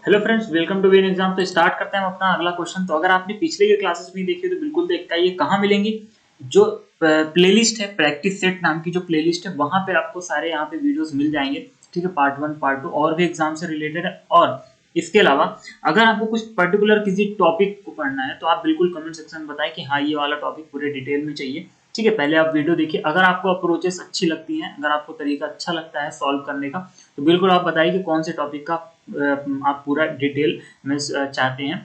Hello friends, welcome to when exam. तो start करते हैं हम अपना अगला क्वेश्चन। तो अगर आपने पिछले के क्लासेस नहीं देखी तो बिल्कुल देखता है। ये कहाँ मिलेंगी? जो प्लेलिस्ट है, प्रैक्टिस सेट नाम की जो प्लेलिस्ट है, वहां पे आपको सारे यहाँ पे वीडियोस मिल जाएंगे। ठीक है, पार्ट 1 पार्ट 2 और भी एग्जाम से रिलेटेड है। और इसके अलावा अगर आपको कुछ पर्टिकुलर किसी टॉपिक को पढ़ना है तो आप बिल्कुल कमेंट सेक्शन में बताएं कि हाँ, ये वाला टॉपिक पूरे डिटेल में चाहिए। ठीक है, पहले आप वीडियो देखिए। अगर आपको अप्रोचेस अच्छी लगती हैं, अगर आपको तरीका अच्छा लगता है सॉल्व करने का, तो बिल्कुल आप बताइए कि कौन से टॉपिक का आप पूरा डिटेल में चाहते हैं।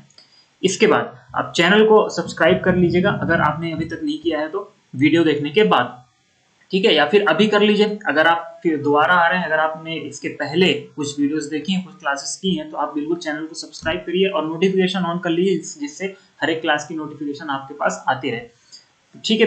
इसके बाद आप चैनल को सब्सक्राइब कर लीजिएगा अगर आपने अभी तक नहीं किया है तो, वीडियो देखने के बाद। ठीक है, या फिर अभी कर लीजिए अगर आप फिर दोबारा आ रहे हैं। अगर आपने इसके पहले कुछ वीडियोस देखी हैं, कुछ क्लासेस की हैं, तो आप बिल्कुल चैनल को सब्सक्राइब करिए और नोटिफिकेशन ऑन कर लीजिए, जिससे हर एक क्लास की नोटिफिकेशन आपके पास आती रहे। ठीक है,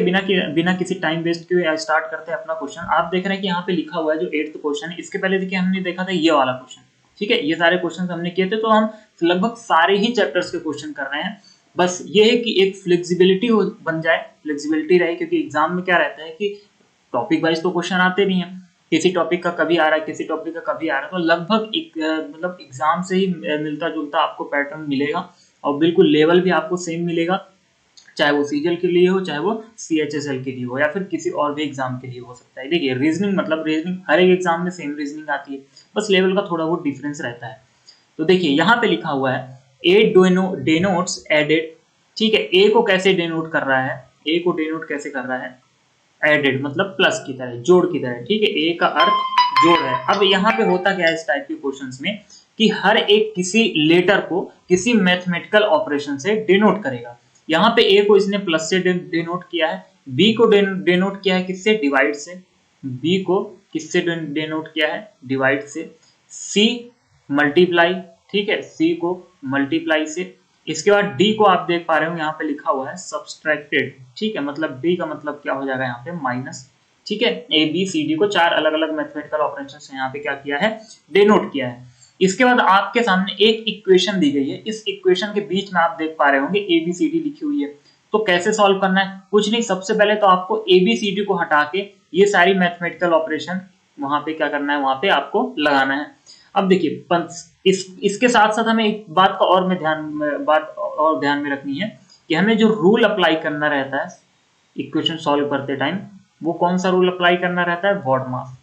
बिना किसी टाइम वेस्ट किए स्टार्ट करते हैं अपना क्वेश्चन। आप देख रहे हैं कि यहाँ पे लिखा हुआ है जो 8th क्वेश्चन है। इसके पहले देखिए हमने देखा था ये वाला क्वेश्चन। ठीक है, ये सारे क्वेश्चन हमने किए थे, तो हम लगभग सारे ही चैप्टर्स के क्वेश्चन कर रहे हैं। बस ये है कि एक फ्लेक्सिबिलिटी बन जाए, फ्लेक्सिबिलिटी रहे, क्योंकि एग्जाम में क्या रहता है कि टॉपिक वाइज तो क्वेश्चन आते नहीं है। किसी टॉपिक का कभी आ रहा है, किसी टॉपिक का कभी आ रहा है, तो लगभग एक मतलब एग्जाम से ही मिलता जुलता आपको पैटर्न मिलेगा और बिल्कुल लेवल भी आपको सेम मिलेगा, चाहे वो सीजीएल के लिए हो, चाहे वो सीएचएसएल के लिए हो, या फिर किसी और भी एग्जाम के लिए हो सकता है। देखिए रीजनिंग मतलब रीजनिंग हर एक एग्जाम में सेम रीजनिंग आती है, बस लेवल का थोड़ा बहुत डिफरेंस रहता है। तो देखिए यहाँ पे लिखा हुआ है ए डेनोट्स एडेड। ठीक है, ए को कैसे डेनोट कर रहा है? ए को डेनोट कैसे कर रहा है? एडेड मतलब प्लस की तरह, जोड़ की तरह। ठीक है, ए का अर्थ जोड़ है। अब यहाँ पे होता क्या है इस टाइप के क्वेश्चंस में कि हर एक किसी लेटर को किसी मैथमेटिकल ऑपरेशन से डिनोट करेगा। यहाँ पे ए को इसने प्लस से डिनोट किया है, बी को डिनोट किया है किससे? डिवाइड से। बी को किससे डिनोट किया है? डिवाइड से। C multiply. ठीक है, सी को मल्टीप्लाई से। इसके बाद डी को आप देख पा रहे हो यहाँ पे लिखा हुआ है सब्सट्रैक्टेड। ठीक है, मतलब डी का मतलब क्या हो जाएगा यहाँ पे? माइनस। ठीक है, ए बी सी डी को चार अलग अलग मैथमेटिकल ऑपरेशन से यहाँ पे क्या किया है? डिनोट किया है। इसके बाद आपके सामने एक इक्वेशन दी गई है। इस इक्वेशन के बीच में आप देख पा रहे होंगे एबीसीडी लिखी हुई है। तो कैसे सॉल्व करना है? कुछ नहीं, सबसे पहले तो आपको एबीसीडी को हटा के ये सारी मैथमेटिकल ऑपरेशन वहां पे क्या करना है? वहां पे आपको लगाना है। अब देखिए इसके साथ साथ हमें एक बात का और ध्यान में रखनी है कि हमें जो रूल अप्लाई करना रहता है इक्वेशन सॉल्व करते टाइम, वो कौन सा रूल अप्लाई करना रहता है? वॉर्ड मास।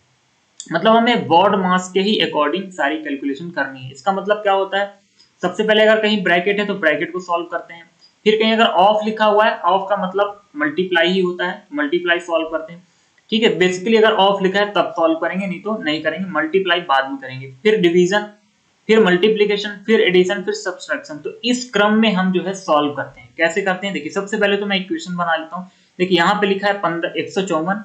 मतलब हमें वॉर्ड मास के ही अकॉर्डिंग सारी कैलकुलेशन करनी है। इसका मतलब क्या होता है? सबसे पहले अगर कहीं ब्रैकेट है तो ब्रैकेट को सॉल्व करते हैं, फिर कहीं अगर ऑफ लिखा हुआ है, ऑफ का मतलब मल्टीप्लाई ही होता है, मल्टीप्लाई सॉल्व करते हैं। ठीक है, बेसिकली अगर ऑफ लिखा है तब सॉल्व करेंगे, नहीं तो नहीं करेंगे, मल्टीप्लाई बाद में करेंगे। फिर डिवीजन, फिर मल्टीप्लीकेशन, फिर एडिशन, फिर सब्सट्रैक्शन। तो इस क्रम में हम जो है सॉल्व करते हैं। कैसे करते हैं? देखिए सबसे पहले तो मैं इक्वेशन बना लेता हूँ। देखिए यहाँ पे लिखा है 154।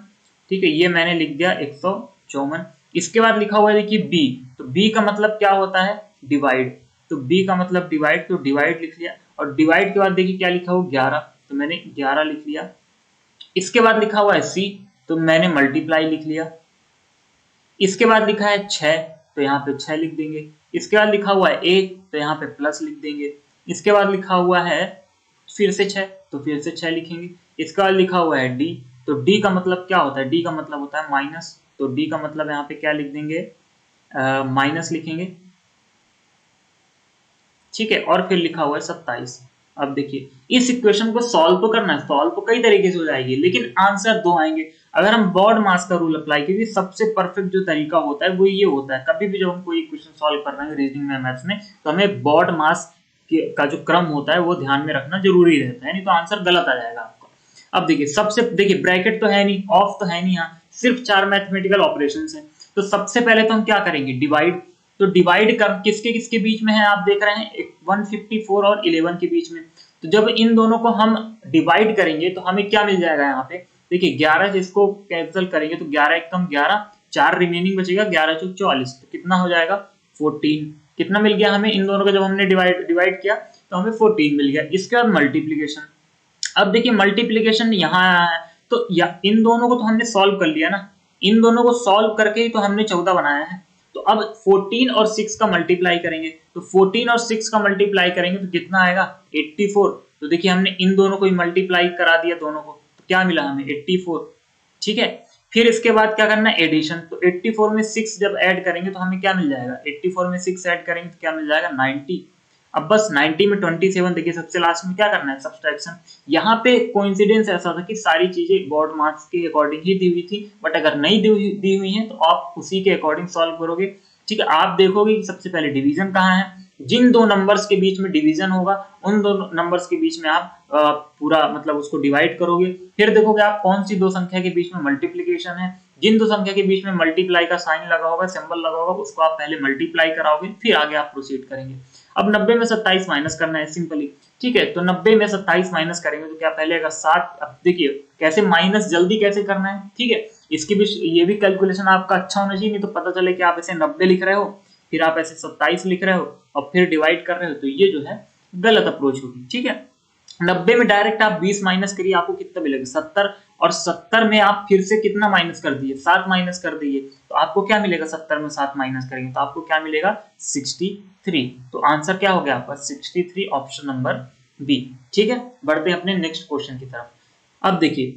ठीक है, ये मैंने लिख दिया 154। इसके बाद लिखा हुआ है देखिए बी। तो बी का मतलब क्या होता है? डिवाइड। तो बी का मतलब डिवाइड, तो डिवाइड लिख लिया। और डिवाइड के बाद देखिए क्या लिखा हुआ? 11। तो मैंने 11 लिख लिया। इसके बाद लिखा हुआ है सी, तो मैंने मल्टीप्लाई लिख लिया। इसके बाद लिखा है 6, तो यहाँ पे 6 लिख देंगे। इसके बाद लिखा हुआ है ए, तो यहाँ पे प्लस लिख देंगे। इसके बाद लिखा हुआ है फिर से 6, तो फिर से 6 लिखेंगे। इसके बाद लिखा हुआ है डी, तो डी का मतलब क्या होता है? डी का मतलब होता है माइनस। तो डी का मतलब यहाँ पे क्या लिख देंगे? माइनस लिखेंगे। ठीक है, और फिर लिखा हुआ है 27। अब देखिए इस इक्वेशन को सॉल्व तो करना है, सॉल्व तो कई तरीके से हो जाएगी, लेकिन आंसर दो आएंगे। अगर हम बॉड मास का रूल अप्लाई करेंगे, सबसे परफेक्ट जो तरीका होता है वो ये होता है, कभी भी जब हम कोई इक्वेशन सॉल्व कर रहे हैं रीजनिंग में, मैथ्स में, तो हमें बॉड मास का जो क्रम होता है वो ध्यान में रखना जरूरी रहता है, नहीं तो आंसर गलत आ जाएगा आपका। अब देखिए ब्रैकेट तो है नहीं, ऑफ तो है नहीं, यहाँ सिर्फ 4 मैथमेटिकल ऑपरेशन है। तो सबसे पहले तो हम क्या करेंगे? डिवाइड। तो डिवाइड कर किसके किसके बीच में है? आप देख रहे हैं 154 और 11 के बीच में। तो जब इन दोनों को हम डिवाइड करेंगे तो हमें क्या मिल जाएगा? यहाँ पे देखिए 11 से इसको कैंसिल करेंगे तो 11 एकम 11, 4 रिमेनिंग बचेगा, 11 चौक 44। तो कितना हो जाएगा? 14। कितना मिल गया हमें इन दोनों का? जब हमने डिवाइड किया तो हमें 14 मिल गया। इसके बाद मल्टीप्लीकेशन। अब देखिए मल्टीप्लीकेशन यहाँ आया है, तो इन दोनों को तो हमने सॉल्व कर लिया ना, इन दोनों को सॉल्व करके ही तो हमने 14 बनाया है। तो अब 14 और 6 का मल्टीप्लाई करेंगे, तो 14 और 6 का मल्टीप्लाई करेंगे तो कितना आएगा? 84। तो देखिए हमने इन दोनों को ही मल्टीप्लाई करा दिया दोनों को, तो क्या मिला हमें? 84। ठीक है, फिर इसके बाद क्या करना है, एडिशन। तो 84 में 6 जब ऐड करेंगे तो हमें क्या मिल जाएगा, 84 में 6 ऐड करेंगे तो क्या मिल जाएगा, 90। अब बस 90 में 27, देखिए सबसे लास्ट में क्या करना है, सब्सट्रैक्शन। यहाँ पे कोइंसिडेंस ऐसा था कि सारी चीजें बोर्ड मार्क्स के अकॉर्डिंग ही दी हुई थी, बट अगर नहीं दी हुई है तो आप उसी के अकॉर्डिंग सॉल्व करोगे। ठीक है, आप देखोगे कि सबसे पहले डिवीजन कहाँ है, जिन दो नंबर्स के बीच में डिवीजन होगा उन दो नंबर्स के बीच में आप पूरा मतलब उसको डिवाइड करोगे। फिर देखोगे आप कौन सी दो संख्या के बीच में मल्टीप्लीकेशन है, जिन दो संख्या के बीच में मल्टीप्लाई का साइन लगा होगा, सिंबल लगा होगा, उसको आप पहले मल्टीप्लाई कराओगे, फिर आगे आप प्रोसीड करेंगे। अब 90 में 27 माइनस करना है सिंपली। ठीक है, तो 90 में 27 माइनस करेंगे तो क्या पहले अगर 7, अब देखिए कैसे माइनस जल्दी कैसे करना है। ठीक है, इसकी भी ये भी कैलकुलेशन आपका अच्छा होना चाहिए, नहीं तो पता चले कि आप ऐसे 90 लिख रहे हो, फिर आप ऐसे 27 लिख रहे हो और फिर डिवाइड कर रहे हो, तो ये जो है गलत अप्रोच होगी। ठीक है, 90 में डायरेक्ट आप 20 माइनस करिए, आपको कितना मिलेगा, 70। और 70 में आप फिर से कितना माइनस कर दिए, 7 माइनस कर दिए, तो आपको क्या मिलेगा, 70 में 7 माइनस करेंगे तो आपको क्या मिलेगा, 63। तो आंसर क्या हो गया आपका, 63, ऑप्शन नंबर बी। ठीक है, बढ़ते हैं अपने नेक्स्ट क्वेश्चन की तरफ। अब देखिए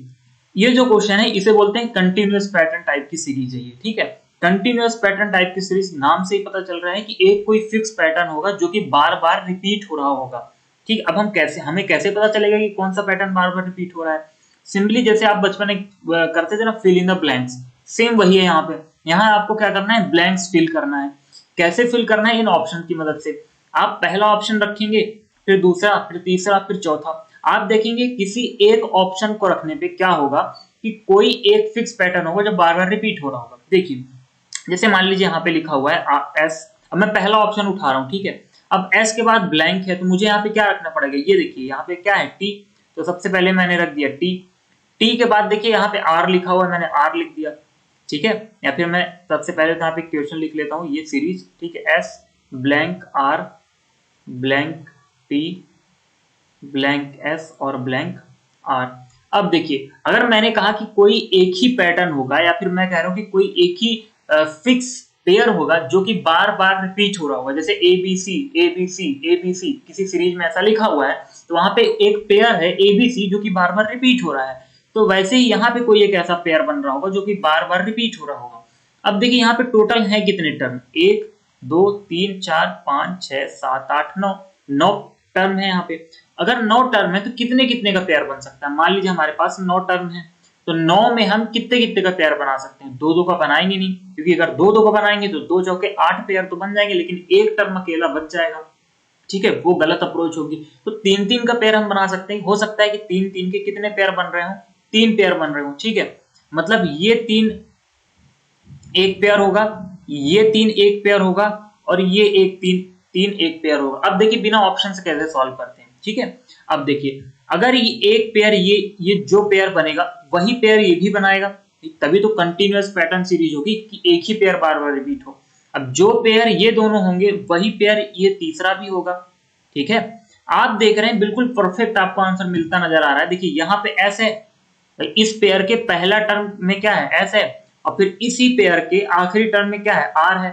ये जो क्वेश्चन है इसे बोलते हैं कंटिन्यूअस पैटर्न टाइप की सीरीज है ये। ठीक है, कंटिन्यूअस पैटर्न टाइप की सीरीज, नाम से ही पता चल रहा है कि एक कोई फिक्स पैटर्न होगा जो कि बार बार रिपीट हो रहा होगा। ठीक, अब हमें कैसे पता चलेगा कि कौन सा पैटर्न बार बार रिपीट हो रहा है। सिंपली जैसे आप बचपन में करते थे ना, fill in the blanks, same वही है यहाँ पे। यहाँ आपको क्या करना है, ब्लैंक्स फिल करना है। कैसे फिल करना है, इन ऑप्शन की मदद से। आप पहला ऑप्शन रखेंगे, फिर दूसरा, फिर तीसरा, फिर चौथा। आप देखेंगे किसी एक ऑप्शन को रखने पे क्या होगा कि कोई एक फिक्स पैटर्न होगा जो बार बार रिपीट हो रहा होगा। देखिए जैसे मान लीजिए यहाँ पे लिखा हुआ है एस, अब मैं पहला ऑप्शन उठा रहा हूँ। ठीक है, अब एस के बाद ब्लैंक है तो मुझे यहाँ पे क्या रखना पड़ेगा, ये देखिए यहाँ पे क्या है, टी। तो सबसे पहले मैंने रख दिया टी। टी के बाद देखिए यहाँ पे आर लिखा हुआ है, मैंने आर लिख दिया। ठीक है, या फिर मैं सबसे पहले तो यहाँ पे क्वेश्चन लिख लेता हूँ, ये सीरीज। ठीक है, S blank R blank T blank S और ब्लैंक आर। अब देखिए अगर मैंने कहा कि कोई एक ही पैटर्न होगा, या फिर मैं कह रहा हूं कि कोई एक ही फिक्स पेयर होगा जो कि बार बार रिपीट हो रहा होगा, जैसे एबीसी एबीसी एबीसी, किसी सीरीज में ऐसा लिखा हुआ है तो वहां पे एक पेयर है एबीसी जो कि बार बार रिपीट हो रहा है। तो वैसे ही यहाँ पे कोई एक ऐसा पेयर बन रहा होगा जो कि बार बार रिपीट हो रहा होगा। अब देखिए यहाँ पे टोटल है कितने टर्म, 1 2 3 4 5 6 7 8 9, 9 टर्म है यहाँ पे। अगर 9 टर्म है तो कितने कितने का पेयर बन सकता है, मान लीजिए हमारे पास 9 टर्म है, तो 9 में हम कितने कितने का पेयर बना सकते हैं, 2 2 का बनाएंगे नहीं, क्योंकि अगर 2 2 का बनाएंगे तो 2 चौके 8 पेयर तो बन जाएंगे, लेकिन एक टर्म अकेला बच जाएगा। ठीक है, वो गलत अप्रोच होगी। तो 3 3 का पेयर हम बना सकते हैं, हो सकता है कि 3 3 के कितने पेयर बन रहे हो, 3 पेयर बन रहे हो। ठीक है, मतलब ये 3 एक पेयर होगा, ये 3 एक पेयर होगा, और ये एक 3 एक पेयर होगा। अब देखिए बिना ऑप्शन से कैसे सॉल्व करते हैं। ठीक है, अब देखिए अगर ये एक पेयर, ये जो पेयर बनेगा वही पेयर ये भी बनाएगा, तभी तो कंटिन्यूअस पैटर्न सीरीज होगी कि एक ही पेयर बार बार रिपीट हो। अब जो पेयर ये दोनों होंगे वही पेयर ये तीसरा भी होगा। ठीक है, आप देख रहे हैं बिल्कुल परफेक्ट आपको आंसर मिलता नजर आ रहा है। देखिए यहाँ पे एस है, इस पेयर के पहला टर्म में क्या है, एस है, और फिर इसी पेयर के आखिरी टर्म में क्या है, आर है।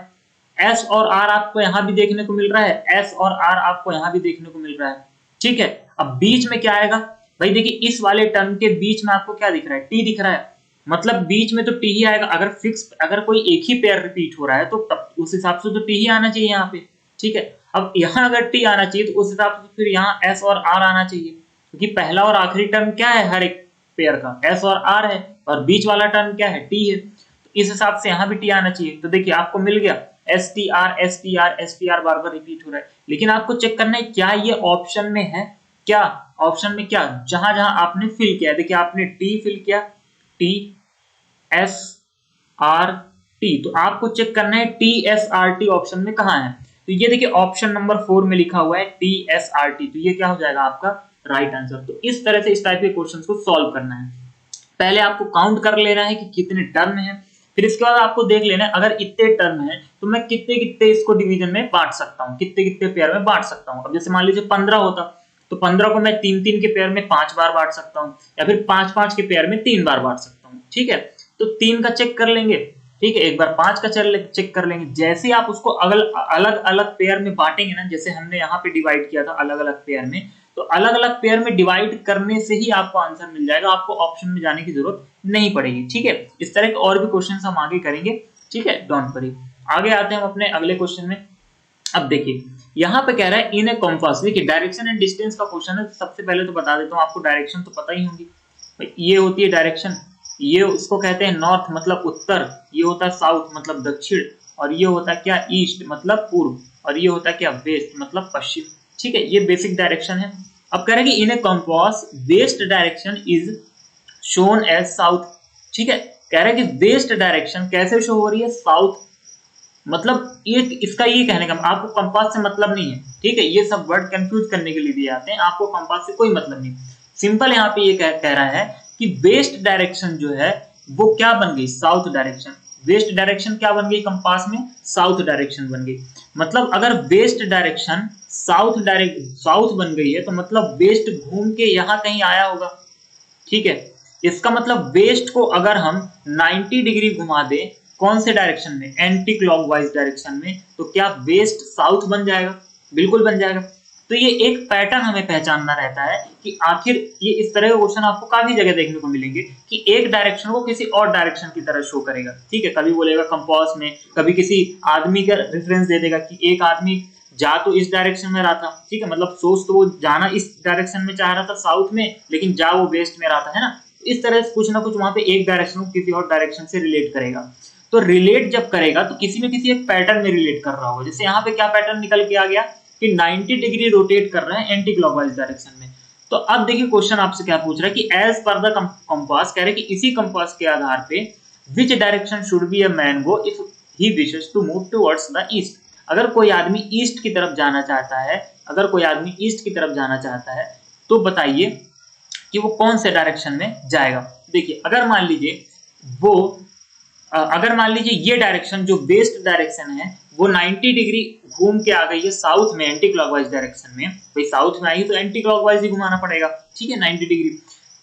एस और आर आपको यहां भी देखने को मिल रहा है, एस और आर आपको यहां भी देखने को मिल रहा है। ठीक है, अब बीच में क्या आएगा भाई, देखिए इस वाले टर्म के बीच में आपको क्या दिख रहा है, टी दिख रहा है, मतलब बीच में तो टी ही आएगा। अगर फिक्स, अगर कोई एक ही पेयर रिपीट हो रहा है तो तब उस हिसाब से तो टी ही आना चाहिए यहाँ पे। ठीक है, अब यहाँ अगर टी आना चाहिए तो उस हिसाब से फिर यहाँ एस और आर आना चाहिए, क्योंकि पहला और आखिरी टर्म क्या है हर एक पेयर का, एस और आर है, और बीच वाला टर्म क्या है, टी है। तो इस हिसाब से यहाँ भी टी आना चाहिए। तो देखिए आपको मिल गया S T R S T R S T R, बार बार रिपीट हो रहा है, लेकिन आपको चेक करना है क्या ये ऑप्शन में है, क्या ऑप्शन में, क्या जहां जहां आपने फिल किया, देखिए आपने टी फिल किया, टी एस आर टी, तो आपको चेक करना है T S R T option में कहां है। तो ये देखिए ऑप्शन नंबर 4 में लिखा हुआ है टी एस आर टी, तो ये क्या हो जाएगा आपका राइट आंसर। तो इस तरह से इस टाइप के क्वेश्चंस को सॉल्व करना है। पहले आपको काउंट कर लेना है कि कितने टर्म है, फिर इसके बाद आपको देख लेना है अगर इतने टर्म है तो मैं कितने कितने इसको डिवीजन में बांट सकता हूँ, कितने कितने पेयर में बांट सकता हूँ। अब जैसे मान लीजिए 15 होता तो 15 को मैं 3 3 के पेयर में 5 बार बांट सकता हूँ, या फिर 5 5 के पेयर में 3 बार बांट सकता हूँ। ठीक है, तो 3 का चेक कर लेंगे, ठीक है, एक बार 5 का चेक कर लेंगे। जैसे आप उसको अलग अलग पेयर में बांटेंगे ना, जैसे हमने यहाँ पे डिवाइड किया था अलग अलग पेयर में, तो अलग अलग पेयर में डिवाइड करने से ही आपको आंसर मिल जाएगा, आपको ऑप्शन में जाने की जरूरत नहीं पड़ेगी। ठीक है, इस तरह के और भी क्वेश्चन हम आगे करेंगे। ठीक है, डोंट वरी। आगे आते हैं हम अपने अगले क्वेश्चन में। अब देखिए यहाँ पे कह रहा है इन ए कंपास, देखिए डायरेक्शन एंड डिस्टेंस का क्वेश्चन है। सबसे पहले तो बता देता हूँ आपको, डायरेक्शन तो पता ही होगी, ये होती है डायरेक्शन, ये उसको कहते हैं नॉर्थ मतलब उत्तर, ये होता है साउथ मतलब दक्षिण, और ये होता है क्या ईस्ट मतलब पूर्व, और ये होता है क्या वेस्ट मतलब पश्चिम। ठीक है, ये बेसिक डायरेक्शन है। अब कह रहे हैं कि in a compass west direction is shown as south. ठीक है, कह रहा है कि वेस्ट डायरेक्शन कैसे शो हो रही है, साउथ। मतलब ये इसका ये कहने का, आपको कंपास से मतलब नहीं है। ठीक है, ये सब वर्ड कंफ्यूज करने के लिए दिए जाते हैं, आपको कंपास से कोई मतलब नहीं। सिंपल यहाँ पे ये कह रहा है कि वेस्ट डायरेक्शन जो है वो क्या बन गई, साउथ डायरेक्शन। वेस्ट डायरेक्शन क्या बन गई कंपास में, साउथ डायरेक्शन बन गई। मतलब अगर वेस्ट डायरेक्शन साउथ बन गई है तो मतलब वेस्ट घूम के यहाँ कहीं आया होगा। ठीक है, इसका मतलब वेस्ट को अगर हम 90 डिग्री घुमा दें, कौन से डायरेक्शन में, एंटी क्लॉकवाइज डायरेक्शन में, तो क्या वेस्ट साउथ बन जाएगा, बिल्कुल बन जाएगा। तो ये एक पैटर्न हमें पहचानना रहता है कि आखिर ये इस तरह के क्वेश्चन आपको काफी जगह देखने को मिलेंगे कि एक डायरेक्शन को किसी और डायरेक्शन की तरह शो करेगा। ठीक है, कभी बोलेगा कंपास में, कभी किसी आदमी का रेफरेंस दे देगा कि एक आदमी जा तो इस डायरेक्शन में रहा था। ठीक है, मतलब सोच तो वो जाना इस डायरेक्शन में चाह रहा था साउथ में, लेकिन जा वो वेस्ट में रहा था, है ना। इस तरह से कुछ ना कुछ वहां पे एक डायरेक्शन को किसी और डायरेक्शन से रिलेट करेगा। तो रिलेट जब करेगा तो किसी न किसी एक पैटर्न में रिलेट कर रहा होगा। जैसे यहाँ पे क्या पैटर्न निकल के आ गया कि 90 डिग्री रोटेट कर रहे हैं एंटी क्लॉकवाइज डायरेक्शन में। तो अब देखिए क्वेश्चन आपसे क्या पूछ रहा है कि एज पर द कंपास, कह रहे हैं कि इसी कंपास के आधार पे which direction should be a man go if he wishes to move towards the east. अगर कोई आदमी ईस्ट की तरफ जाना चाहता है, अगर कोई आदमी ईस्ट की तरफ जाना चाहता है तो बताइए कि वो कौन से डायरेक्शन में जाएगा। देखिए अगर मान लीजिए ये डायरेक्शन जो वेस्ट डायरेक्शन है वो 90 डिग्री घूम के आ गई है साउथ में एंटी क्लॉकवाइज डायरेक्शन में, भाई साउथ में आई तो एंटी क्लॉकवाइज ही घुमाना पड़ेगा। ठीक है, 90 डिग्री।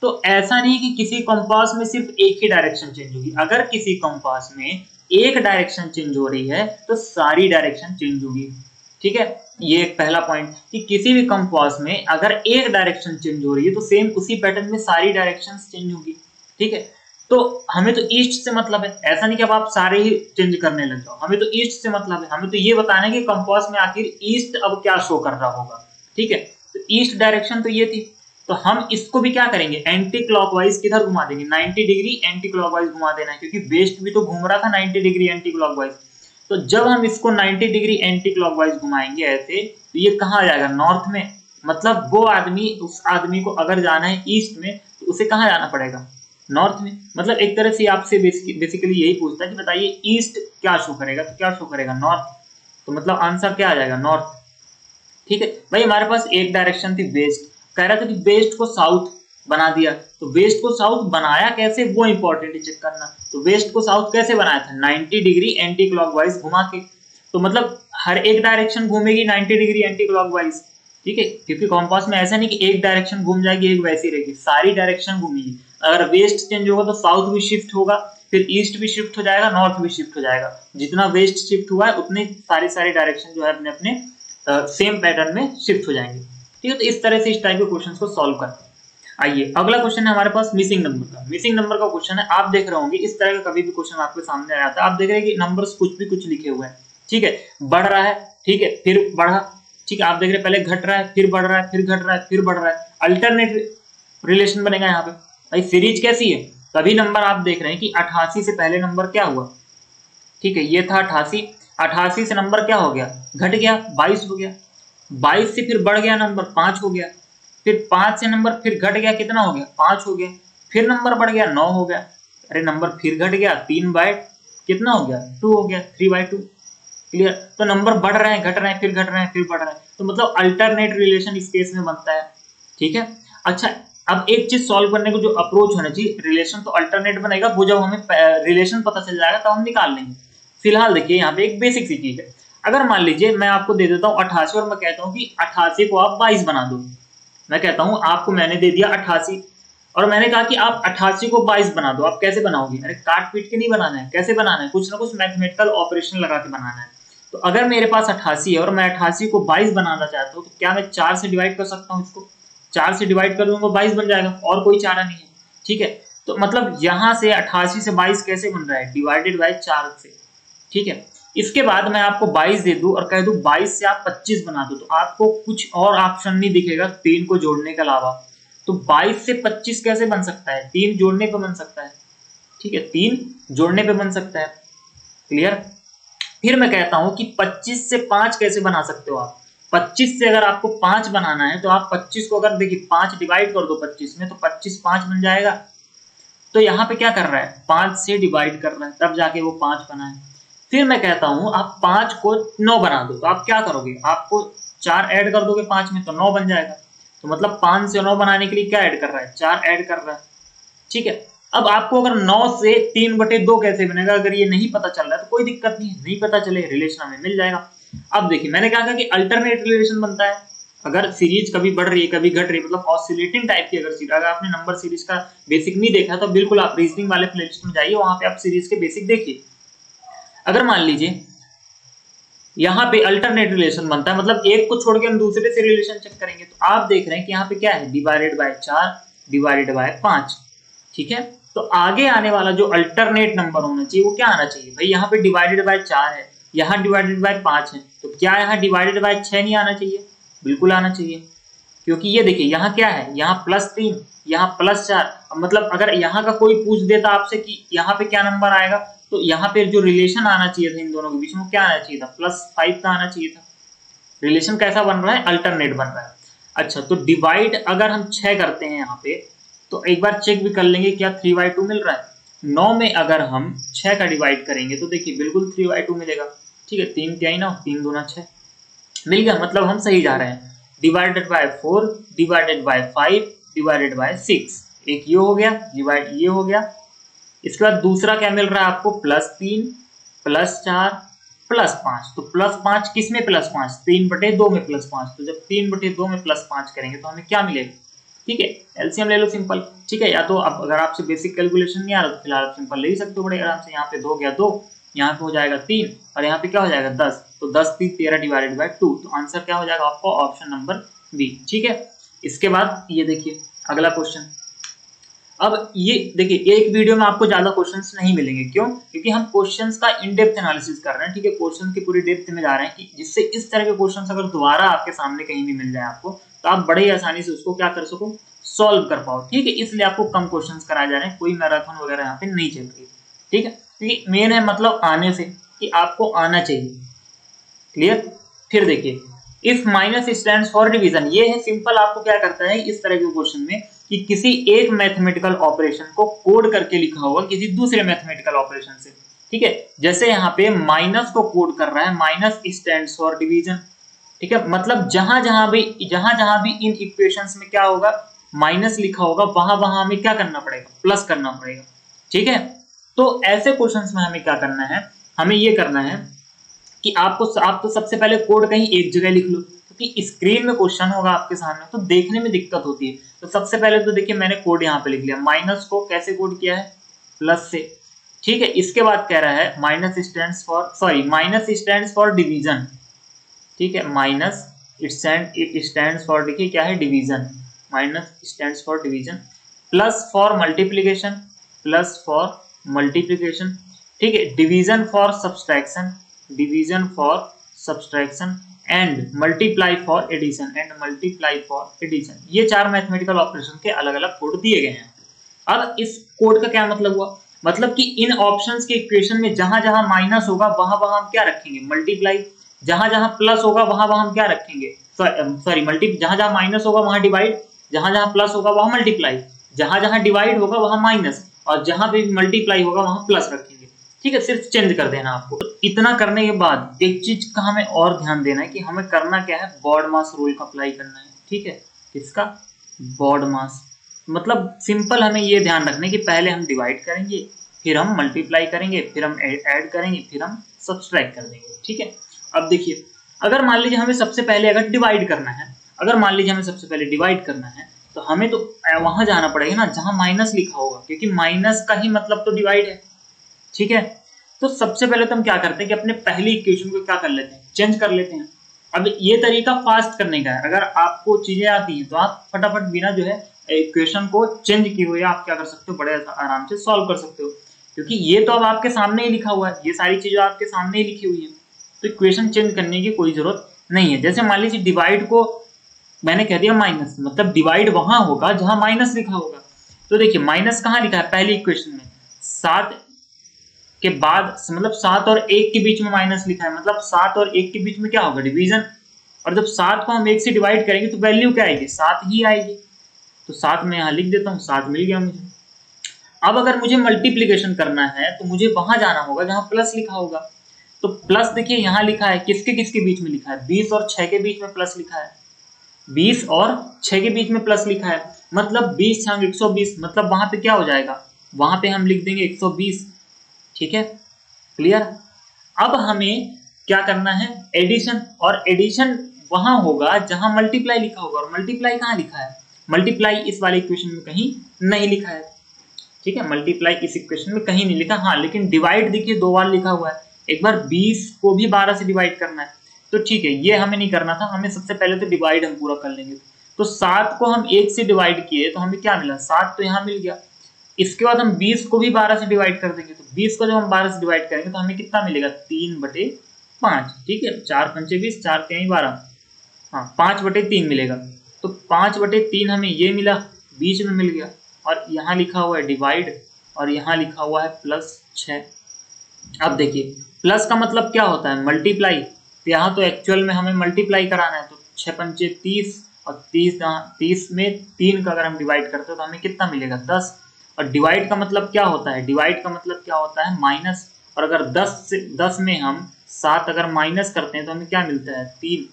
तो ऐसा नहीं कि किसी कंपास में सिर्फ एक ही डायरेक्शन चेंज होगी। अगर किसी कंपास में एक डायरेक्शन चेंज हो रही है तो सारी डायरेक्शन चेंज होगी। ठीक है, ये एक पहला पॉइंट कि किसी भी कंपास में अगर एक डायरेक्शन चेंज हो रही है तो सेम उसी पैटर्न में सारी डायरेक्शंस चेंज होगी। ठीक है, तो हमें तो ईस्ट से मतलब है, ऐसा नहीं कि अब आप सारे ही चेंज करने लग जाओ। हमें तो ईस्ट से मतलब है, हमें तो ये बताना है कि कंपास में आखिर ईस्ट अब क्या शो कर रहा होगा। ठीक है, तो ईस्ट डायरेक्शन तो ये थी, तो हम इसको भी क्या करेंगे, एंटी क्लॉकवाइज किधर घुमा देंगे, 90 डिग्री एंटी क्लॉकवाइज घुमा देना है, क्योंकि वेस्ट भी तो घूम रहा था 90 डिग्री एंटी क्लॉकवाइज। तो जब हम इसको 90 डिग्री एंटी क्लॉकवाइज घुमाएंगे ऐसे, तो ये कहाँ आ जाएगा, नॉर्थ में। मतलब वो आदमी, उस आदमी को अगर जाना है ईस्ट में तो उसे कहाँ जाना पड़ेगा, नॉर्थ में। मतलब एक तरह से आपसे बेसिकली यही पूछता है कि बताइए ईस्ट क्या शो करेगा, तो क्या शो करेगा, नॉर्थ। तो मतलब आंसर क्या आ जाएगा, नॉर्थ। ठीक है भाई, हमारे पास एक डायरेक्शन थी वेस्ट, कह रहा था कि वेस्ट को साउथ बना दिया। तो वेस्ट को साउथ बनाया कैसे, वो इंपॉर्टेंट है चेक करना। तो वेस्ट को साउथ कैसे बनाया था, 90 डिग्री एंटी क्लॉकवाइज घुमा के। तो मतलब हर एक डायरेक्शन घूमेगी 90 डिग्री एंटी क्लॉकवाइज। ठीक है, क्योंकि कॉम्पास में ऐसा नहीं कि एक डायरेक्शन घूम जाएगी एक वैसी रहेगी, सारी डायरेक्शन घूमेगी। अगर वेस्ट चेंज होगा तो साउथ भी शिफ्ट होगा, फिर ईस्ट भी शिफ्ट हो जाएगा, नॉर्थ भी शिफ्ट हो जाएगा। जितना वेस्ट शिफ्ट हुआ है उतने सारी डायरेक्शन जो है अपने अपने सेम पैटर्न में शिफ्ट हो जाएंगे। ठीक है, तो इस तरह से इस टाइप के क्वेश्चन को सॉल्व करते हैं। आइए अगला क्वेश्चन है हमारे पास मिसिंग नंबर का। मिसिंग नंबर का क्वेश्चन है, आप देख रहे होंगे इस तरह का कभी भी क्वेश्चन आपके सामने आया था, आप देख रहे हैं कि नंबर्स कुछ लिखे हुए हैं। ठीक है, बढ़ रहा है, ठीक है, फिर बढ़ा। ठीक है, आप देख रहे हैं पहले घट रहा है, फिर बढ़ रहा है, फिर घट रहा है, फिर बढ़ रहा है। अल्टरनेट रिलेशन बनेगा यहाँ पे। भाई सीरीज कैसी है, कभी नंबर आप देख रहे हैं कि 88 से पहले नंबर क्या हुआ, ठीक है ये था 88, 88 से नंबर क्या हो गया, घट गया, 22 हो गया। 22 से फिर बढ़ गया नंबर 5 हो गया, फिर 5 से नंबर फिर घट गया, कितना हो गया, 5 हो गया। फिर नंबर बढ़ गया 9 हो गया, अरे नंबर फिर घट गया 3 बाय कितना हो गया 2 हो गया, 3/2। क्लियर, तो नंबर बढ़ रहे हैं, घट रहे हैं, फिर घट रहे हैं, फिर बढ़ रहे हैं। तो मतलब अल्टरनेट रिलेशन इस केस में बनता है। ठीक है, अच्छा अब एक चीज सॉल्व करने को जो अप्रोच होना चाहिए, रिलेशन तो अल्टरनेट बनेगा, वो जब हमें रिलेशन पता चल जाएगा तब हम निकाल लेंगे। फिलहाल देखिए यहाँ पे एक बेसिक सी चीज है, अगर मान लीजिए मैं आपको दे देता हूँ 88 और मैं कहता हूँ कि 88 को आप 22 बना दो। मैं कहता हूँ आपको मैंने दे दिया 88 और मैंने कहा कि आप 88 को 22 बना दो, आप कैसे बनाओगे, अरे काट पीट के नहीं बनाना है, कैसे बनाना है, कुछ ना कुछ मैथमेटिकल ऑपरेशन लगा के बनाना है। तो अगर मेरे पास 88 है और मैं 88 को 22 बनाना चाहता हूँ तो क्या मैं 4 से डिवाइड कर सकता हूँ इसको, 4 से डिवाइड कर दूंगा 22 बन जाएगा, और कोई चारा नहीं है। ठीक है, तो मतलब यहाँ से 88 से 22 कैसे बन रहा है, डिवाइडेड बाय 4 से। ठीक है, इसके बाद मैं आपको 22 दे दूं और कह दूं 22 से आप 25 बना दो, तो आपको कुछ और ऑप्शन नहीं दिखेगा 3 को जोड़ने के अलावा। तो 22 से 25 कैसे बन सकता है, 3 जोड़ने पे बन सकता है। ठीक है, 3 जोड़ने पे बन सकता है। क्लियर। फिर मैं कहता हूं कि 25 से 5 कैसे बना सकते हो आप। 25 से अगर आपको 5 बनाना है तो आप 25 को अगर देखिए 5 डिवाइड कर दो 25 में, तो 25 5 बन जाएगा। तो यहाँ पे क्या कर रहा है, 5 से डिवाइड कर रहा है, तब जाके वो 5 बना है। फिर मैं कहता हूं आप 5 को 9 बना दो, तो आप क्या करोगे, आपको 4 ऐड कर दोगे 5 में, तो 9 बन जाएगा। तो मतलब 5 से 9 बनाने के लिए क्या ऐड कर रहा है, 4 ऐड कर रहा है। ठीक है, अब आपको अगर 9 से 3/2 कैसे बनेगा, अगर ये नहीं पता चल रहा है तो कोई दिक्कत नहीं है, नहीं पता चले रिलेशन हमें मिल जाएगा। अब देखिए मैंने क्या कहा कि अल्टरनेट रिलेशन बनता है अगर सीरीज कभी बढ़ रही है कभी घट रही है, मतलब ऑसिलेटिंग टाइप की अगर सीरीज, अगर आपने नंबर सीरीज का बेसिक नहीं देखा तो बिल्कुल आप रीजनिंग वाले प्लेलिस्ट में जाइए, वहां पे आप सीरीज के बेसिक देखिए। अगर मान लीजिए यहाँ पे अल्टरनेट रिलेशन बनता है, मतलब एक को छोड़ के हम दूसरे से रिलेशन चेक करेंगे, तो आप देख रहे हैं कि यहाँ पे क्या है, डिवाइडेड बाय 4 डिवाइडेड बाय 5। ठीक है, तो आगे आने वाला जो अल्टरनेट नंबर होना चाहिए वो क्या आना चाहिए भाई, यहाँ पे डिवाइडेड बाय 4 है, यहाँ डिवाइडेड बाय 5 है, तो क्या यहाँ डिवाइडेड बाय 6 नहीं आना चाहिए, बिल्कुल आना चाहिए। क्योंकि ये देखिए यहाँ क्या है, यहाँ +3 यहाँ +4, मतलब अगर यहाँ का कोई पूछ देता आपसे कि यहाँ पे क्या नंबर आएगा, तो यहाँ पे जो रिलेशन आना चाहिए था इन दोनों के बीच में क्या आना चाहिए था, +5 का आना चाहिए था। रिलेशन कैसा बन रहा है, अल्टरनेट बन रहा है। अच्छा, तो डिवाइड अगर हम 6 करते हैं यहाँ पे, तो एक बार चेक भी कर लेंगे क्या 3/2 मिल रहा है। 9 में अगर हम 6 का डिवाइड करेंगे तो देखिए बिल्कुल 3/2 मिलेगा। ठीक है, 3 क्या ही ना, 3 दूना 6 मिल गया, मतलब हम सही जा रहे हैं। Divided by 4 divided by 5 divided by 6, एक ये हो गया डिवाइड, ये हो गया। इसके बाद दूसरा क्या मिल रहा है आपको, +3 +4 +5, तो +5 किस में +5, 3/2 में +5, तो जब 3/2 में +5 करेंगे तो हमें क्या मिलेगा। ठीक है, एलसीएम ले लो सिंपल। ठीक है, या तो अब अगर आपसे बेसिक कैलकुलेशन नहीं आ रहा तो फिलहाल आप सिंपल ले ही सकते हो बड़े आराम से। यहाँ पे 2 गया 2, यहाँ पे हो जाएगा 3 और यहाँ पे क्या हो जाएगा 10, तो 10 3 13 डिवाइडेड बाय 2, तो आंसर क्या हो जाएगा आपको, ऑप्शन नंबर बी। ठीक है, इसके बाद ये देखिए अगला क्वेश्चन। अब ये देखिए एक वीडियो में आपको ज्यादा क्वेश्चंस नहीं मिलेंगे, क्यों, क्योंकि हम क्वेश्चंस का इन डेप्थ एनालिसिस कर रहे हैं। ठीक है, क्वेश्चन की पूरी डेप्थ में जा रहे हैं कि जिससे इस तरह के क्वेश्चंस अगर दोबारा आपके सामने कहीं भी मिल जाए आपको, तो आप बड़े ही आसानी से उसको क्या कर सको, सॉल्व कर पाओ। ठीक है, इसलिए आपको कम क्वेश्चंस कराए जा रहे हैं, कोई मैराथन वगैरह यहाँ पे नहीं चल रही। ठीक है, क्योंकि मेन है मतलब आने से, कि आपको आना चाहिए। क्लियर। फिर देखिए if minus stands for division, ये है सिंपल, आपको क्या करता है इस तरह के क्वेश्चन में कि किसी एक मैथमेटिकल ऑपरेशन को कोड करके लिखा होगा किसी दूसरे मैथमेटिकल ऑपरेशन से। ठीक है, जैसे यहाँ पे माइनस को कोड कर रहा है, माइनस स्टैंड्स फॉर डिवीजन। ठीक है, मतलब जहां जहां भी इन इक्वेशंस में क्या होगा, माइनस लिखा होगा, वहां वहां हमें क्या करना पड़ेगा, प्लस करना पड़ेगा। ठीक है, तो ऐसे क्वेश्चंस में हमें क्या करना है, हमें ये करना है कि आप तो सबसे पहले कोड कहीं एक जगह लिख लो, क्योंकि स्क्रीन में क्वेश्चन होगा आपके सामने तो देखने में दिक्कत होती है। तो सबसे पहले तो देखिए मैंने कोड यहाँ पे लिख लिया, माइनस को कैसे कोड किया है, प्लस से। ठीक है, इसके बाद कह रहा है माइनस स्टैंड्स फॉर डिवीजन। ठीक है, माइनस इट स्टैंड्स फॉर, देखिए क्या है, division, minus stands for division, plus for multiplication, plus for multiplication. ठीक है, division for subtraction, division for subtraction, and multiply for addition, and multiply for addition. ये 4 mathematical operation के अलग अलग code दिए गए हैं। अब इस कोड का क्या मतलब हुआ, मतलब कि इन ऑप्शंस के इक्वेशन में जहां जहां माइनस होगा वहां वहां हम क्या रखेंगे, मल्टीप्लाई, जहां जहां प्लस होगा वहां वहां हम क्या रखेंगे, सॉरी मल्टी, जहां जहां माइनस होगा वहां डिवाइड, जहां जहां प्लस होगा वहां मल्टीप्लाई, जहां जहां डिवाइड होगा वहां माइनस, और जहां भी मल्टीप्लाई होगा वहां प्लस रखेंगे। ठीक है, सिर्फ चेंज कर देना आपको। तो इतना करने के बाद एक चीज का हमें और ध्यान देना है कि हमें करना क्या है, बॉड मास रूल का अप्लाई करना है। ठीक है, किसका, बॉड मास, मतलब सिंपल हमें ये ध्यान रखना है कि पहले हम डिवाइड करेंगे, फिर हम मल्टीप्लाई करेंगे, फिर हम ऐड करेंगे, फिर हम सब्सट्रैक्ट कर देंगे। ठीक है, अब देखिए अगर मान लीजिए हमें सबसे पहले अगर डिवाइड करना है, तो हमें तो वहां जाना पड़ेगा ना जहां माइनस लिखा होगा, क्योंकि माइनस का ही मतलब तो डिवाइड है। ठीक है, तो सबसे पहले तो हम क्या करते हैं कि अपने पहली इक्वेशन को क्या कर लेते हैं, चेंज कर लेते हैं। अब ये तरीका फास्ट करने का है, अगर आपको चीजें आती हैं तो आप फटाफट बिना जो है इक्वेशन को चेंज किए हुए आप क्या कर सकते हो, बड़े आराम से सॉल्व कर सकते हो, क्योंकि ये तो अब आपके सामने ही लिखा हुआ है, ये सारी चीजें आपके सामने ही लिखी हुई है, तो इक्वेशन चेंज करने की कोई जरूरत नहीं है। जैसे मान लीजिए डिवाइड को मैंने कह दिया माइनस, मतलब डिवाइड वहां होगा जहां माइनस लिखा होगा। तो देखिए माइनस कहाँ लिखा है, पहली इक्वेशन में 7 के बाद, मतलब 7 और 1 के बीच में माइनस लिखा है, मतलब 7 और 1 के बीच में क्या होगा, डिवीजन। और जब 7 को हम 1 से डिवाइड करेंगे तो वैल्यू क्या आएगी, 7 ही आएगी। तो 7 मैं यहाँ लिख देता हूँ, 7 मिल गया मुझे। अब अगर मुझे मल्टीप्लीकेशन करना है तो मुझे वहां जाना होगा जहां प्लस लिखा होगा। तो प्लस देखिए यहाँ लिखा है, किसके किसके बीच में लिखा है, 20 और 6 के बीच में प्लस लिखा है, 20 और 6 के बीच में प्लस लिखा है, मतलब 20 छंग 120, मतलब वहां पे क्या हो जाएगा, वहां पे हम लिख देंगे 120। ठीक है, क्लियर। अब हमें क्या करना है, एडिशन, और एडिशन वहां होगा जहां मल्टीप्लाई लिखा होगा, और मल्टीप्लाई कहाँ लिखा है, मल्टीप्लाई इस वाले इक्वेशन में कहीं नहीं लिखा है। ठीक है, मल्टीप्लाई इस इक्वेशन में कहीं नहीं लिखा, हाँ लेकिन डिवाइड देखिए 2 बार लिखा हुआ है, एक बार 20 को भी 12 से डिवाइड करना है, तो ठीक है ये हमें नहीं करना था, हमें सबसे पहले तो डिवाइड हम पूरा कर लेंगे। तो 7 को हम 1 से डिवाइड किए तो हमें क्या मिला, 7 तो यहाँ मिल गया। इसके बाद हम 20 को भी 12 से डिवाइड कर देंगे, तो 20 को जब हम 12 से डिवाइड करेंगे तो हमें कितना मिलेगा, 3/5। ठीक है, 4 पंचे 20, 4 तिहाई 12, हाँ 5/3 मिलेगा। तो 5/3 हमें ये मिला, बीच में मिल गया, और यहाँ लिखा हुआ है डिवाइड, और यहाँ लिखा हुआ है +6। अब देखिए प्लस का मतलब क्या होता है, मल्टीप्लाई, तो यहाँ तो एक्चुअल में हमें मल्टीप्लाई कराना है, तो 6 पंचे 30, और 30 में 3 का अगर हम डिवाइड करते हो तो हमें कितना मिलेगा, 10। और डिवाइड का मतलब क्या होता है, डिवाइड का मतलब क्या होता है, माइनस। और अगर 10 में हम 7 अगर माइनस करते हैं तो हमें क्या मिलता है, 3।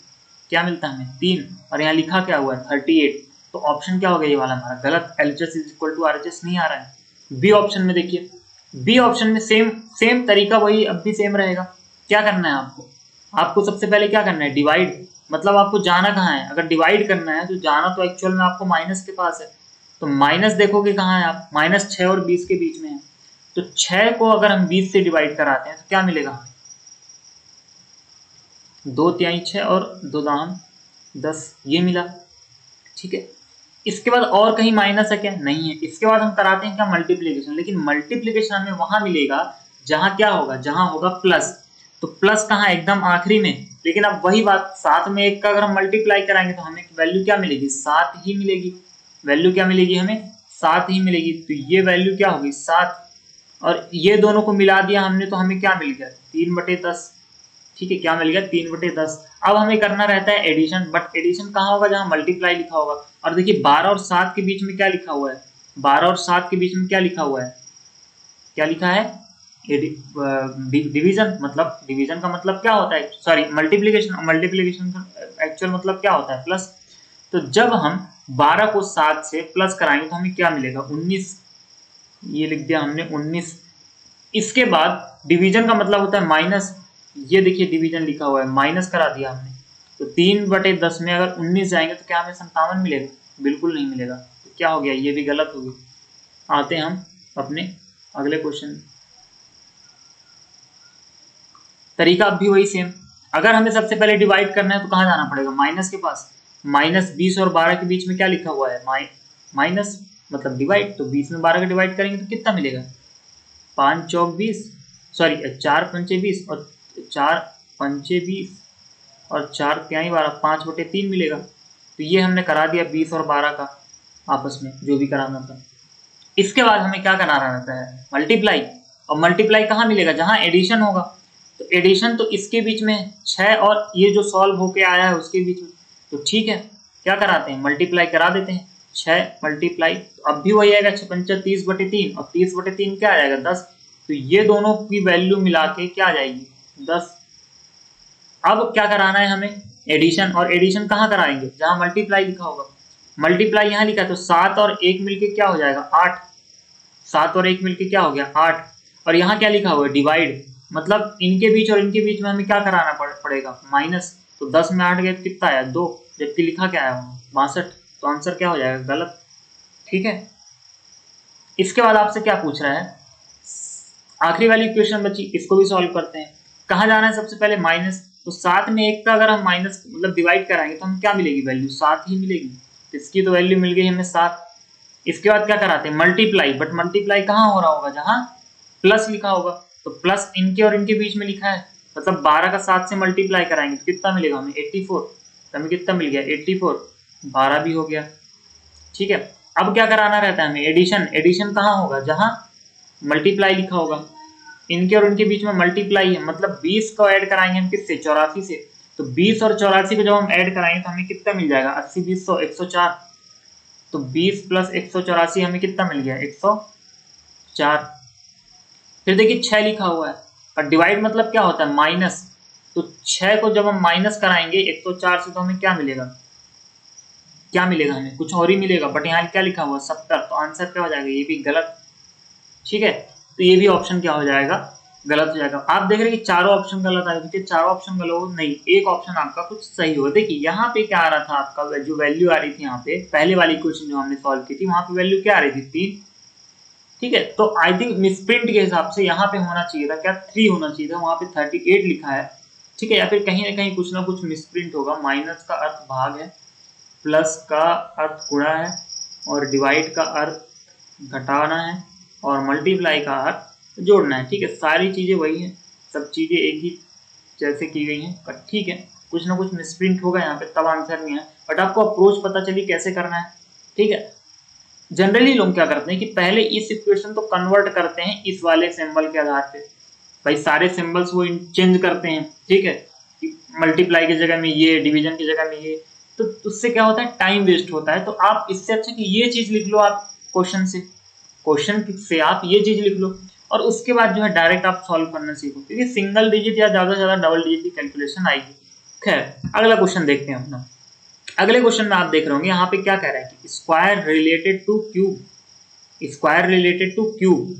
क्या मिलता है हमें, 3। और यहाँ लिखा क्या हुआ है, 38। तो ऑप्शन क्या हो गया ये वाला हमारा गलत, LHS = RHS नहीं आ रहा है। बी ऑप्शन में देखिए, बी ऑप्शन में सेम सेम तरीका वही अब भी सेम रहेगा। क्या करना है आपको, आपको सबसे पहले क्या करना है, डिवाइड, मतलब आपको जाना कहाँ है, अगर डिवाइड करना है तो जाना तो एक्चुअल में आपको माइनस के पास है, तो माइनस देखोगे कहाँ है आप, -6 और 20 के बीच में है। तो 6 को अगर हम 20 से डिवाइड कराते हैं तो क्या मिलेगा, 2 तिहाई 6 और 2 दाम 10, ये मिला। ठीक है, इसके बाद और कहीं माइनस है क्या, नहीं है। इसके बाद हम कराते हैं क्या, मल्टीप्लीकेशन, लेकिन मल्टीप्लीकेशन हमें वहां मिलेगा जहां क्या होगा, जहां होगा प्लस। तो प्लस कहाँ, एकदम आखिरी में। लेकिन अब वही बात, 7 में 1 का अगर हम मल्टीप्लाई कराएंगे तो हमें वैल्यू क्या मिलेगी, 7 ही मिलेगी। वैल्यू क्या मिलेगी हमें, 7 ही मिलेगी। तो ये वैल्यू क्या होगी, 7, और ये दोनों को मिला दिया हमने तो हमें क्या मिल गया, 3/10। ठीक है, क्या मिल गया, 3/10। अब हमें करना रहता है एडिशन, बट एडिशन कहाँ होगा, जहां मल्टीप्लाई लिखा होगा। और देखिए 12 और 7 के बीच में क्या लिखा हुआ है, 12 और 7 के बीच में क्या लिखा हुआ है, क्या लिखा है, डिवीजन। मतलब डिवीजन का मतलब क्या होता है, सॉरी मल्टीप्लीकेशन, मल्टीप्लीकेशन का एक्चुअल मतलब क्या होता है, प्लस। तो जब हम 12 को 7 से प्लस कराएंगे तो हमें क्या मिलेगा, 19। ये लिख दिया हमने 19। इसके बाद डिवीजन का मतलब होता है माइनस, ये देखिए डिवीजन लिखा हुआ है, माइनस करा दिया हमने। तो 3/10 में अगर 19 जाएंगे तो क्या हमें 57 मिलेगा, बिल्कुल नहीं मिलेगा। तो क्या हो गया, ये भी गलत हो गया। आते हैं हम अपने अगले क्वेश्चन। तरीका अब भी वही सेम, अगर हमें सबसे पहले डिवाइड करना है तो कहाँ जाना पड़ेगा, माइनस के पास। -20 और 12 के बीच में क्या लिखा हुआ है, माइनस, मतलब डिवाइड। तो 20 में 12 का डिवाइड करेंगे तो कितना मिलेगा, 5 चौक 20, सॉरी 4 पंचे 20, और 4 पंचे 20 और 4 तिहाई 12, 5/3 मिलेगा। तो ये हमने करा दिया 20 और 12 का आपस में जो भी कराना था। इसके बाद हमें क्या कराना रहता है, मल्टीप्लाई। और मल्टीप्लाई कहाँ मिलेगा, जहां एडिशन होगा। तो एडिशन तो इसके बीच में 6 और ये जो सॉल्व होके आया है उसके बीच में। तो ठीक है, क्या कराते हैं, मल्टीप्लाई करा देते हैं। 6 मल्टीप्लाई, तो अब भी वही आएगा, 6 पंचा 30/3, और 30/3 क्या आ जाएगा, 10। तो ये दोनों की वैल्यू मिला के क्या आ जाएगी, 10। अब क्या कराना है हमें, एडिशन। और एडिशन कहाँ कराएंगे, जहां मल्टीप्लाई लिखा होगा। मल्टीप्लाई यहाँ लिखा है तो 7 और 1 मिलके क्या हो जाएगा, 8। 7 और 1 मिलके क्या हो गया, 8। और यहाँ क्या लिखा हुआ है, डिवाइड, मतलब इनके बीच और इनके बीच में हमें क्या कराना पड़ेगा, माइनस। तो 10 में 8 गए तो कितना आया, 2, जबकि लिखा क्या आया, 62। तो आंसर क्या हो जाएगा, गलत। ठीक है, इसके बाद आपसे क्या पूछ रहा है, आखिरी वाली इक्वेशन बची, इसको भी सॉल्व करते हैं। कहाँ जाना है सबसे पहले, माइनस। तो 7 में 1 का अगर हम माइनस मतलब डिवाइड कराएंगे तो हमें क्या मिलेगी वैल्यू, 7 ही मिलेगी। तो इसकी तो वैल्यू मिल गई हमें 7। इसके बाद क्या कराते हैं, मल्टीप्लाई, बट मल्टीप्लाई कहाँ हो रहा होगा, जहां प्लस लिखा होगा। तो प्लस इनके और इनके बीच में लिखा है, मतलब 12 का 7 से मल्टीप्लाई कराएंगे तो कितना मिलेगा हमें, 84। तो हमें कितना मिल गया 84, 12 भी हो गया। ठीक है, अब क्या कराना रहता है हमें, एडिशन। एडिशन कहाँ होगा, जहां मल्टीप्लाई लिखा होगा। इनके और इनके बीच में मल्टीप्लाई है, मतलब 20 को ऐड कराएंगे हम किससे, 84 से। तो 20 और 84 को जब हम ऐड कराएंगे तो हमें कितना मिल जाएगा, 80 20 100 104। तो 20 प्लस 184 हमें कितना मिल गया, 104। फिर देखिए 6 लिखा हुआ है, और डिवाइड मतलब क्या होता है, माइनस। तो 6 को जब हम माइनस कराएंगे 104 से तो हमें क्या मिलेगा, क्या मिलेगा हमें, कुछ और ही मिलेगा, बट यहाँ क्या लिखा हुआ 70। तो आंसर क्या हो जाएगा, ये भी गलत। ठीक है, तो ये भी ऑप्शन क्या हो जाएगा, गलत हो जाएगा। आप देख रहे हैं कि चारों ऑप्शन गलत आए, देखिए चारों ऑप्शन गलत हो नहीं, एक ऑप्शन आपका कुछ सही होगा। देखिए यहाँ पे क्या आ रहा था, आपका जो वैल्यू आ रही थी यहाँ पे पहले वाली क्वेश्चन जो हमने सॉल्व की थी, वहां पे वैल्यू क्या आ रही थी, 3। ठीक है, तो आई थिंक मिसप्रिंट के हिसाब से यहाँ पे होना चाहिए था क्या, 3 होना चाहिए था, वहां पे 38 लिखा है। ठीक है, या फिर कहीं ना कुछ मिसप्रिंट होगा। माइनस का अर्थ भाग है, प्लस का अर्थ गुणा है, और डिवाइड का अर्थ घटाना है, और मल्टीप्लाई का अर्थ जोड़ना है। ठीक है, सारी चीजें वही हैं, सब चीजें एक ही जैसे की गई हैं, पर ठीक है कुछ ना कुछ मिसप्रिंट होगा यहाँ पे, तब आंसर नहीं है। बट आपको अप्रोच पता चली कैसे करना है। ठीक है, जनरली लोग क्या करते हैं कि पहले इस इक्वेशन को कन्वर्ट करते हैं इस वाले सिंबल के आधार पे। भाई सारे सिंबल्स वो चेंज करते हैं। ठीक है, मल्टीप्लाई की जगह में ये, डिवीजन की जगह में ये, तो उससे क्या होता है, टाइम वेस्ट होता है। तो आप इससे अच्छा कि ये चीज लिख लो, आप क्वेश्चन से आप ये चीज लिख लो, और उसके बाद जो है डायरेक्ट आप सॉल्व करना सीखो, क्योंकि सिंगल डिजिट या ज्यादा से ज्यादा डबल डिजिट की कैलकुलेशन आएगी। खैर, अगला क्वेश्चन देखते हैं अपना। अगले क्वेश्चन में आप देख रहे होंगे यहाँ पे क्या कह रहा है कि square related two cube, square related two cube.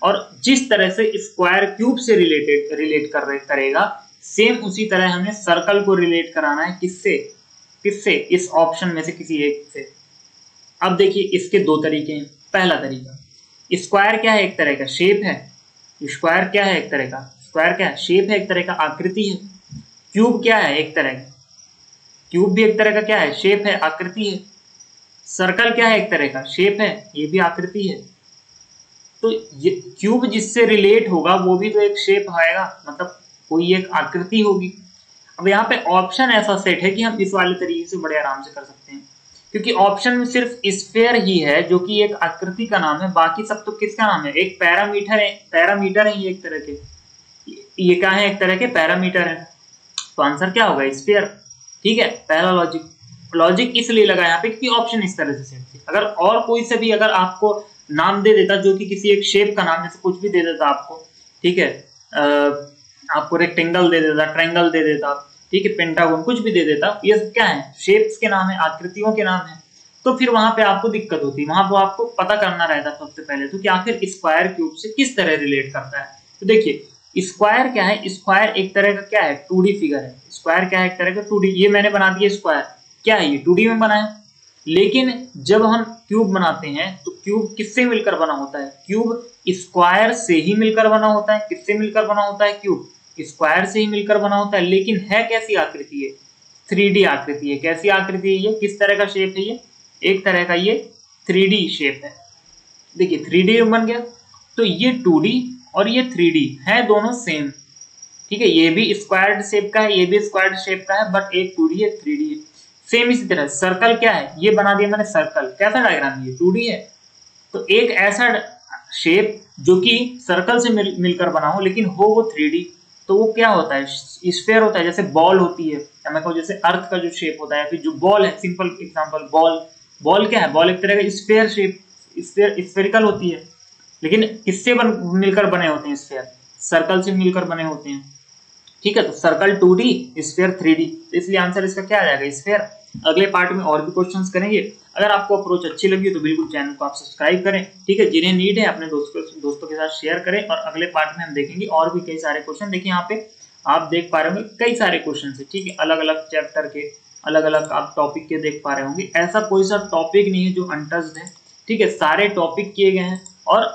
और जिस तरह से स्क्वायर क्यूब से रिलेट करेगा, सेम उसी तरह हमें सर्कल को रिलेट कराना है, किससे, इस ऑप्शन में से किसी एक से। अब देखिए इसके दो तरीके हैं। पहला तरीका, स्क्वायर क्या है, एक तरह का शेप है। स्क्वायर क्या है, एक तरह का, स्क्वायर क्या है, शेप है, एक तरह का आकृति है। क्यूब क्या है, एक तरह का, क्यूब भी एक तरह का क्या है, शेप है, आकृति है। सर्कल क्या है, एक तरह का शेप है, ये भी आकृति है। तो ये क्यूब जिससे रिलेट होगा वो भी तो एक शेप आएगा, मतलब कोई एक आकृति होगी। अब यहाँ पे ऑप्शन ऐसा सेट है कि हम इस वाले तरीके से बड़े आराम से कर सकते हैं, क्योंकि ऑप्शन में सिर्फ स्फेयर ही है जो कि एक आकृति का नाम है, बाकी सब तो किसका नाम है, एक पैरामीटर है ये एक तरह के, ये क्या है, एक तरह के पैरामीटर है। तो आंसर क्या होगा, स्फीयर। ठीक है, पहला लॉजिक इसलिए लगा यहाँ पे क्योंकि ऑप्शन इस तरह से सेट थे। अगर और कोई से भी अगर आपको नाम दे देता जो कि किसी एक शेप का नाम, जैसे कुछ भी दे देता आपको, ठीक है, आपको रेक्टेंगल दे देता, ट्रायंगल दे देता, ठीक है, पेंटागन, कुछ भी दे देता, ये सब क्या है, शेप्स के नाम है, आकृतियों के नाम है। तो फिर वहां पे आपको दिक्कत होती, वहां पे आपको पता करना रहता सबसे पहले तो कि आखिर स्क्वायर क्यूब से किस तरह रिलेट करता है। तो देखिए स्क्वायर क्या है, स्क्वायर एक तरह का क्या है, 2D फिगर है। स्क्वायर क्या है, एक तरह का 2D, ये मैंने बना दिया स्क्वायर, क्या है ये 2D में बना है। लेकिन जब हम क्यूब बनाते हैं तो क्यूब किससे मिलकर बना होता है, क्यूब स्क्वायर से ही मिलकर बना होता है। किससे मिलकर बना होता है, क्यूब स्क्वायर से ही मिलकर बना होता है। लेकिन है कैसी आकृति है, 3D आकृति है। कैसी आकृति है ये, किस तरह का शेप है ये, एक तरह का ये 3D शेप है। देखिए 3D बन गया, तो ये 2D और ये 3D है, दोनों सेम। ठीक है, ये भी स्क्वायर्ड शेप का है, ये भी स्क्वायर्ड शेप का है, बट एक 2D है, 3D है। सेम इसी तरह सर्कल क्या है, ये बना दिया मैंने सर्कल, कैसा डायग्राम, ये 2D है। तो एक ऐसा शेप जो कि सर्कल से मिलकर बना हो लेकिन हो वो 3D, तो वो क्या होता है, स्फीयर होता है। जैसे बॉल होती है, या मैं कहूँ जैसे अर्थ का जो शेप होता है, फिर जो बॉल है, सिंपल एग्जांपल बॉल क्या है, बॉल एक तरह का स्फीयर शेप, स्फेरिकल होती है। लेकिन किससे मिलकर बने होते हैं स्फीयर, सर्कल से मिलकर बने होते हैं। ठीक है, तो सर्कल 2D, स्फीयर 3D, तो इसलिए आंसर इसका क्या आ जाएगा, स्फीयर। अगले पार्ट में और भी क्वेश्चंस करेंगे। अगर आपको अप्रोच अच्छी लगी तो बिल्कुल चैनल को आप सब्सक्राइब करें। ठीक है, जिन्हें नीड है अपने दोस्तों के साथ शेयर करें, और अगले पार्ट में हम देखेंगे और भी कई सारे क्वेश्चन। देखिए यहाँ पे आप देख पा रहे होंगे कई सारे क्वेश्चन है, ठीक है, अलग अलग चैप्टर के, अलग अलग आप टॉपिक के देख पा रहे होंगे। ऐसा कोई सा टॉपिक नहीं है जो अनटच्ड है। ठीक है, सारे टॉपिक किए गए हैं, और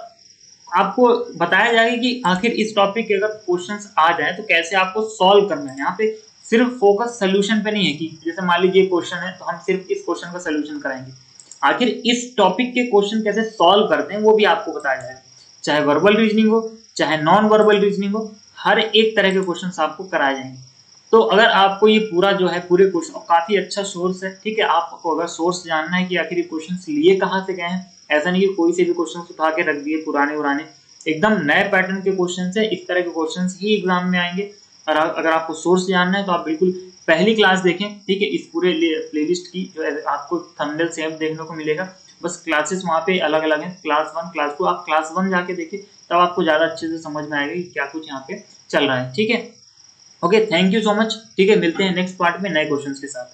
आपको बताया जाएगा कि आखिर इस टॉपिक के अगर क्वेश्चंस आ जाए तो कैसे आपको सॉल्व करना है। यहाँ पे सिर्फ फोकस सोल्यूशन पे नहीं है कि जैसे मान लीजिए क्वेश्चन है तो हम सिर्फ इस क्वेश्चन का सोल्यूशन कराएंगे, आखिर इस टॉपिक के क्वेश्चन कैसे सॉल्व करते हैं वो भी आपको बताया जाएगा, चाहे वर्बल रीजनिंग हो चाहे नॉन वर्बल रीजनिंग हो, हर एक तरह के क्वेश्चन आपको कराए जाएंगे। तो अगर आपको ये पूरा जो है पूरे क्वेश्चन काफी अच्छा सोर्स है, ठीक है, आपको अगर सोर्स जानना है कि आखिर ये क्वेश्चन लिए कहाँ से गए हैं, ऐसा नहीं कि कोई से भी क्वेश्चन उठा के रख दिए पुराने पुराने, एकदम नए पैटर्न के क्वेश्चन है, इस तरह के क्वेश्चन ही एग्जाम में आएंगे। और अगर आपको सोर्स जानना है तो आप बिल्कुल पहली क्लास देखें, ठीक है, इस पूरे प्लेलिस्ट की जो है आपको थंबनेल सेम देखने को मिलेगा, बस क्लासेस वहाँ पे अलग अलग हैं, क्लास 1 क्लास 2, आप क्लास 1 जाके देखिए तब आपको ज्यादा अच्छे से समझ में आएगा कि क्या कुछ यहाँ पे चल रहा है, ठीक है। Okay, thank you so much, ठीक है, मिलते हैं नेक्स्ट पार्ट में नए क्वेश्चंस के साथ।